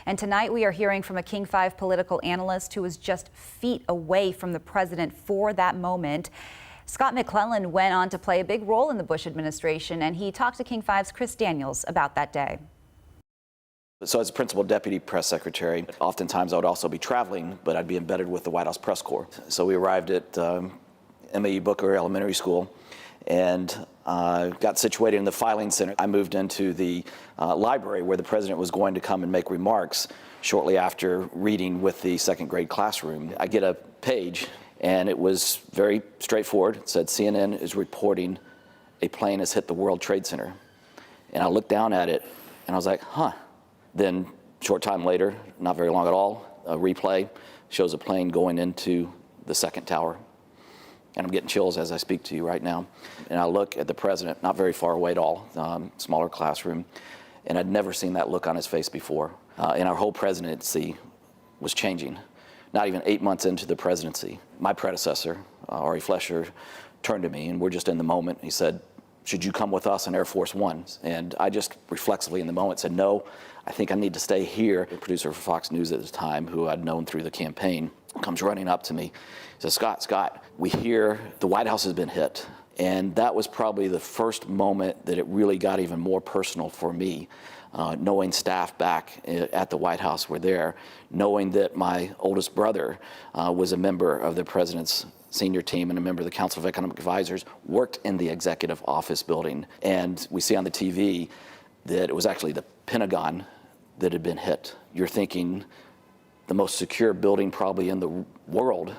And tonight we are hearing from a King 5 political analyst who was just feet away from the president for that moment. Scott McClellan went on to play a big role in the Bush administration, and he talked to King 5's Chris Daniels about that day. So as a principal deputy press secretary, oftentimes I would also be traveling, but I'd be embedded with the White House press corps. So we arrived at M.A.E. Booker Elementary School and got situated in the filing center. I moved into the library where the president was going to come and make remarks shortly after reading with the second grade classroom. I get a page, and it was very straightforward. It said, CNN is reporting a plane has hit the World Trade Center. And I looked down at it, and I was like, huh. Then, short time later, not very long at all, a replay shows a plane going into the second tower. And I'm getting chills as I speak to you right now. And I look at the president, not very far away at all, smaller classroom, and I'd never seen that look on his face before. And our whole presidency was changing. Not even 8 months into the presidency, my predecessor, Ari Fleischer, turned to me, and we're just in the moment. He said, should you come with us on Air Force One? And I just reflexively in the moment said, no, I think I need to stay here. The producer for Fox News at the time, who I'd known through the campaign, comes running up to me. He says, Scott, we hear the White House has been hit. And that was probably the first moment that it really got even more personal for me, knowing staff back at the White House were there, knowing that my oldest brother was a member of the president's senior team and a member of the Council of Economic Advisors, worked in the executive office building. And we see on the TV that it was actually the Pentagon that had been hit. You're thinking the most secure building probably in the world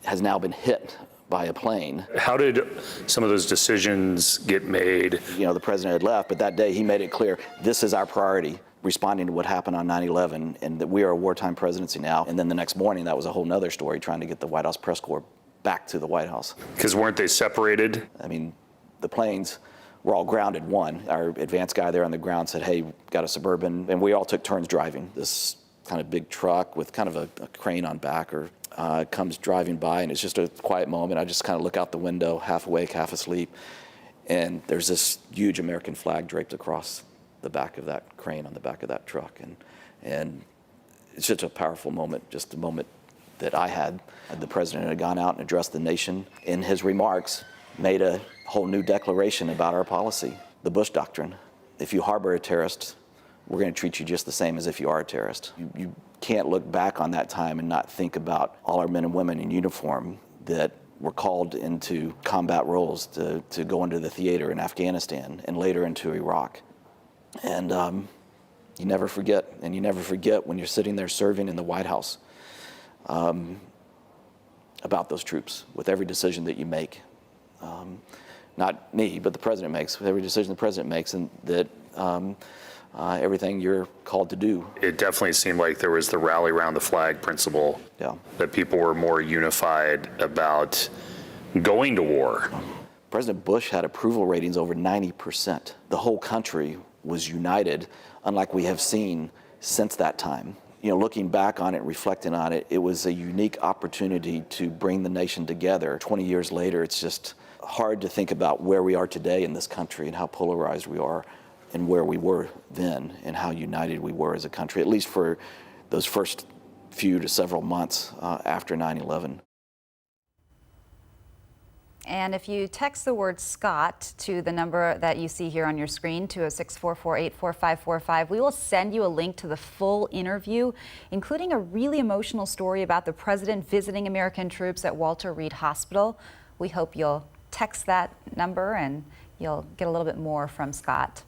has now been hit by a plane. How did some of those decisions get made? You know, the president had left, but that day he made it clear, this is our priority, responding to what happened on 9/11, and that we are a wartime presidency now. And then the next morning, that was a whole nother story, trying to get the White House press corps back to the White House. Because weren't they separated? I mean, the planes were all grounded, one. Our advance guy there on the ground said, hey, got a Suburban, and we all took turns driving. This kind of big truck with kind of a crane on back comes driving by, and it's just a quiet moment. I just kind of look out the window, half awake, half asleep, and there's this huge American flag draped across the back of that crane on the back of that truck. And it's just a powerful moment, just a moment that I had. The president had gone out and addressed the nation. In his remarks, made a whole new declaration about our policy, the Bush Doctrine. If you harbor a terrorist, we're going to treat you just the same as if you are a terrorist. You can't look back on that time and not think about all our men and women in uniform that were called into combat roles to go into the theater in Afghanistan and later into Iraq. And you never forget, and you never forget when you're sitting there serving in the White House about those troops with every decision that you make. Not me, but the president makes, with every decision the president makes, and that everything you're called to do. It definitely seemed like there was the rally around the flag principle, yeah, that people were more unified about going to war. President Bush had approval ratings over 90%. The whole country was united, unlike we have seen since that time. You know, looking back on it, reflecting on it, it was a unique opportunity to bring the nation together. 20 years later, it's just hard to think about where we are today in this country and how polarized we are and where we were then and how united we were as a country, at least for those first few to several months after 9/11. And if you text the word Scott to the number that you see here on your screen, 206-448-4545, we will send you a link to the full interview, including a really emotional story about the president visiting American troops at Walter Reed Hospital. We hope you'll text that number and you'll get a little bit more from Scott.